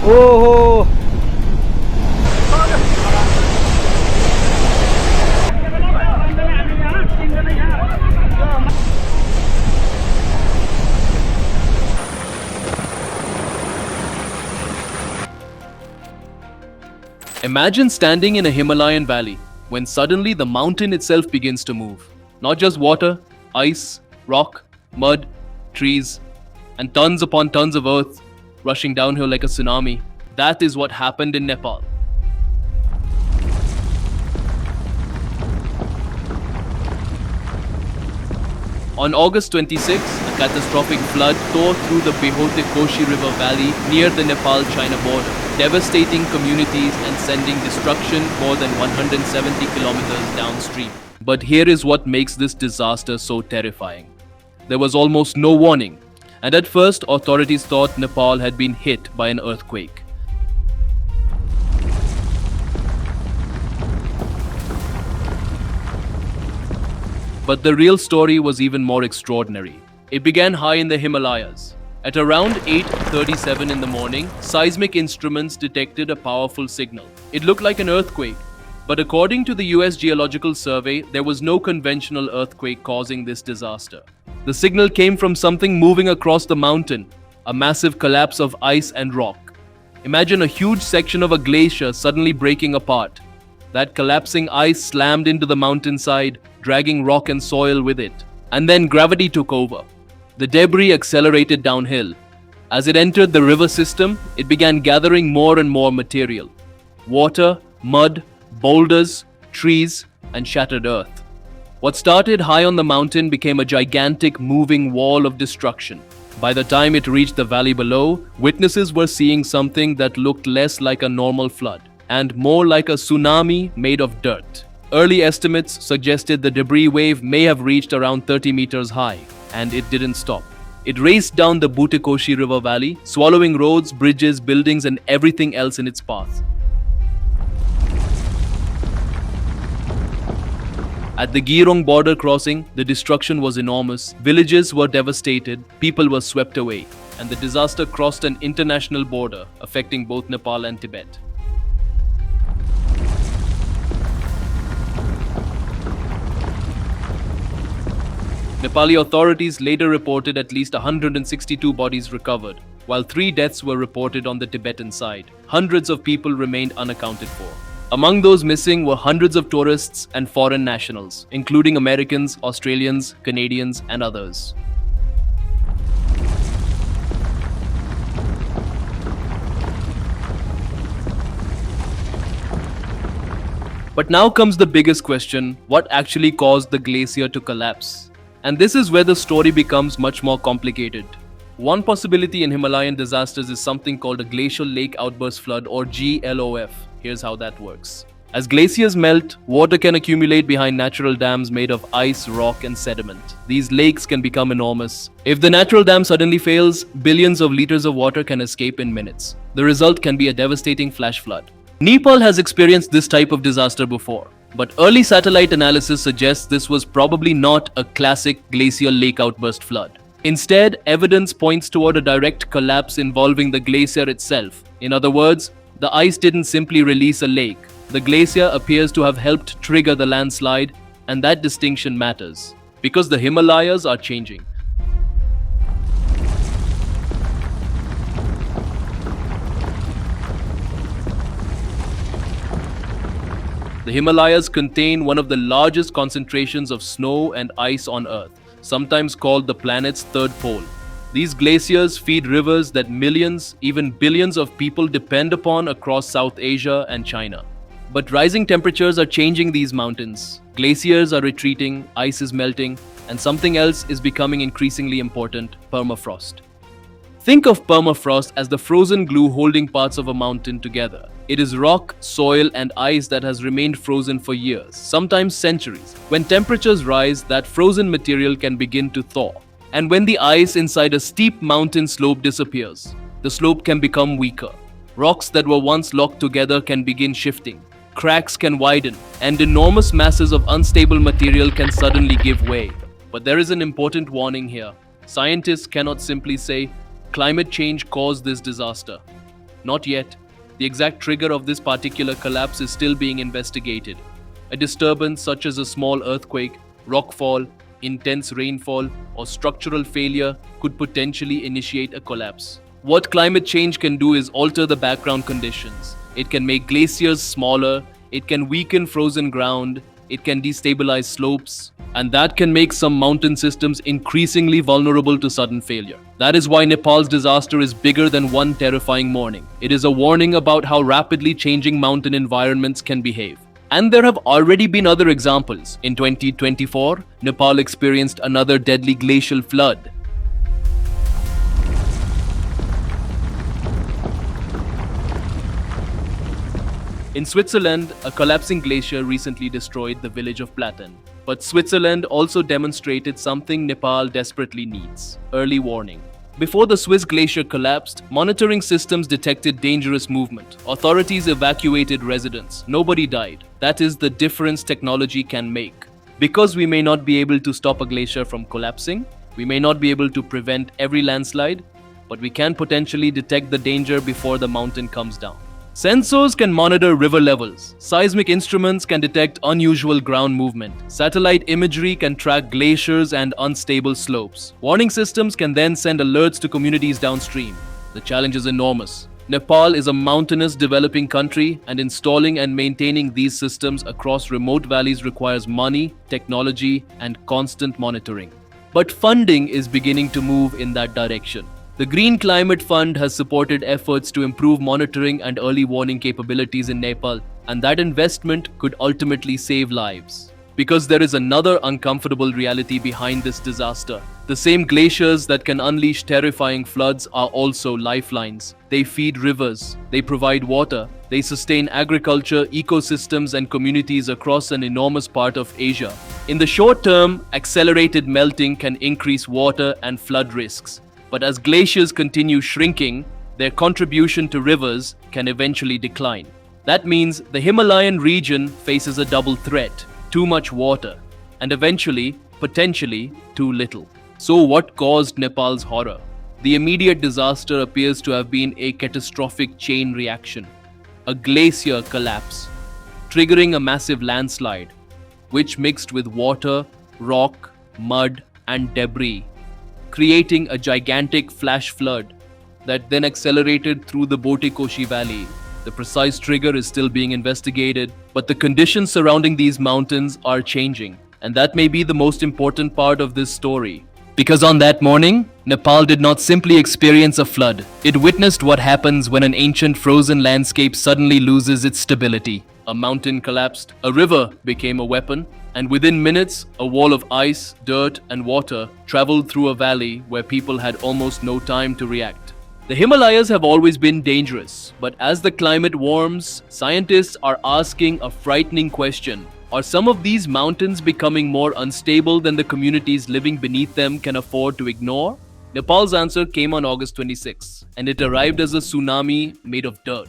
Oh. Imagine standing in a Himalayan valley when suddenly the mountain itself begins to move. Not just water, ice, rock, mud, trees, and tons upon tons of earth rushing downhill like a tsunami. That is what happened in Nepal. On August 26, a catastrophic flood tore through the Koshi River valley near the Nepal-China border, devastating communities and sending destruction more than 170 kilometers downstream. But here is what makes this disaster so terrifying. There was almost no warning, and at first authorities thought Nepal had been hit by an earthquake. But the real story was even more extraordinary. It began high in the Himalayas. At around 8:37 in the morning, seismic instruments detected a powerful signal. It looked like an earthquake, but according to the US Geological Survey, there was no conventional earthquake causing this disaster. The signal came from something moving across the mountain, a massive collapse of ice and rock. Imagine a huge section of a glacier suddenly breaking apart. That collapsing ice slammed into the mountainside, dragging rock and soil with it. And then gravity took over. The debris accelerated downhill. As it entered the river system, it began gathering more and more material. Water, mud, boulders, trees, and shattered earth. What started high on the mountain became a gigantic moving wall of destruction. By the time it reached the valley below, witnesses were seeing something that looked less like a normal flood and more like a tsunami made of dirt. Early estimates suggested the debris wave may have reached around 30 meters high, and it didn't stop. It raced down the Koshi River valley, swallowing roads, bridges, buildings, and everything else in its path. At the Girong border crossing, the destruction was enormous. Villages were devastated, people were swept away, and the disaster crossed an international border, affecting both Nepal and Tibet. Nepali authorities later reported at least 162 bodies recovered, while 3 deaths were reported on the Tibetan side. Hundreds of people remained unaccounted for. Among those missing were hundreds of tourists and foreign nationals, including Americans, Australians, Canadians, and others. But now comes the biggest question: what actually caused the glacier to collapse? And this is where the story becomes much more complicated. One possibility in Himalayan disasters is something called a glacial lake outburst flood, or GLOF. Here's how that works. As glaciers melt, water can accumulate behind natural dams made of ice, rock, and sediment. These lakes can become enormous. If the natural dam suddenly fails, billions of liters of water can escape in minutes. The result can be a devastating flash flood. Nepal has experienced this type of disaster before, but early satellite analysis suggests this was probably not a classic glacial lake outburst flood. Instead, evidence points toward a direct collapse involving the glacier itself. In other words, the ice didn't simply release a lake. The glacier appears to have helped trigger the landslide, and that distinction matters, because the Himalayas are changing. The Himalayas contain one of the largest concentrations of snow and ice on Earth, sometimes called the planet's third pole. These glaciers feed rivers that millions, even billions of people depend upon across South Asia and China. But rising temperatures are changing these mountains. Glaciers are retreating, ice is melting, and something else is becoming increasingly important: permafrost. Think of permafrost as the frozen glue holding parts of a mountain together. It is rock, soil, and ice that has remained frozen for years, sometimes centuries. When temperatures rise, that frozen material can begin to thaw. And when the ice inside a steep mountain slope disappears, the slope can become weaker. Rocks that were once locked together can begin shifting. Cracks can widen, and enormous masses of unstable material can suddenly give way. But there is an important warning here. Scientists cannot simply say, climate change caused this disaster? Not yet. The exact trigger of this particular collapse is still being investigated. A disturbance such as a small earthquake, rockfall, intense rainfall, or structural failure could potentially initiate a collapse. What climate change can do is alter the background conditions. It can make glaciers smaller, it can weaken frozen ground, it can destabilize slopes, and that can make some mountain systems increasingly vulnerable to sudden failure. That is why Nepal's disaster is bigger than one terrifying morning. It is a warning about how rapidly changing mountain environments can behave. And there have already been other examples. In 2024, Nepal experienced another deadly glacial flood. In Switzerland, a collapsing glacier recently destroyed the village of Platen. But Switzerland also demonstrated something Nepal desperately needs: early warning. Before the Swiss glacier collapsed, monitoring systems detected dangerous movement. Authorities evacuated residents. Nobody died. That is the difference technology can make. Because we may not be able to stop a glacier from collapsing, we may not be able to prevent every landslide, but we can potentially detect the danger before the mountain comes down. Sensors can monitor river levels. Seismic instruments can detect unusual ground movement. Satellite imagery can track glaciers and unstable slopes. Warning systems can then send alerts to communities downstream. The challenge is enormous. Nepal is a mountainous developing country, and installing and maintaining these systems across remote valleys requires money, technology, and constant monitoring. But funding is beginning to move in that direction. The Green Climate Fund has supported efforts to improve monitoring and early warning capabilities in Nepal, and that investment could ultimately save lives. Because there is another uncomfortable reality behind this disaster. The same glaciers that can unleash terrifying floods are also lifelines. They feed rivers, they provide water, they sustain agriculture, ecosystems, and communities across an enormous part of Asia. In the short term, accelerated melting can increase water and flood risks. But as glaciers continue shrinking, their contribution to rivers can eventually decline. That means the Himalayan region faces a double threat: too much water, and eventually, potentially, too little. So what caused Nepal's horror? The immediate disaster appears to have been a catastrophic chain reaction. A glacier collapse, triggering a massive landslide, which mixed with water, rock, mud, and debris, creating a gigantic flash flood that then accelerated through the Botekoshi Valley. The precise trigger is still being investigated, but the conditions surrounding these mountains are changing, and that may be the most important part of this story. Because on that morning, Nepal did not simply experience a flood. It witnessed what happens when an ancient frozen landscape suddenly loses its stability. A mountain collapsed, a river became a weapon, and within minutes, a wall of ice, dirt, and water traveled through a valley where people had almost no time to react. The Himalayas have always been dangerous, but as the climate warms, scientists are asking a frightening question. Are some of these mountains becoming more unstable than the communities living beneath them can afford to ignore? Nepal's answer came on August 26, and it arrived as a tsunami made of dirt.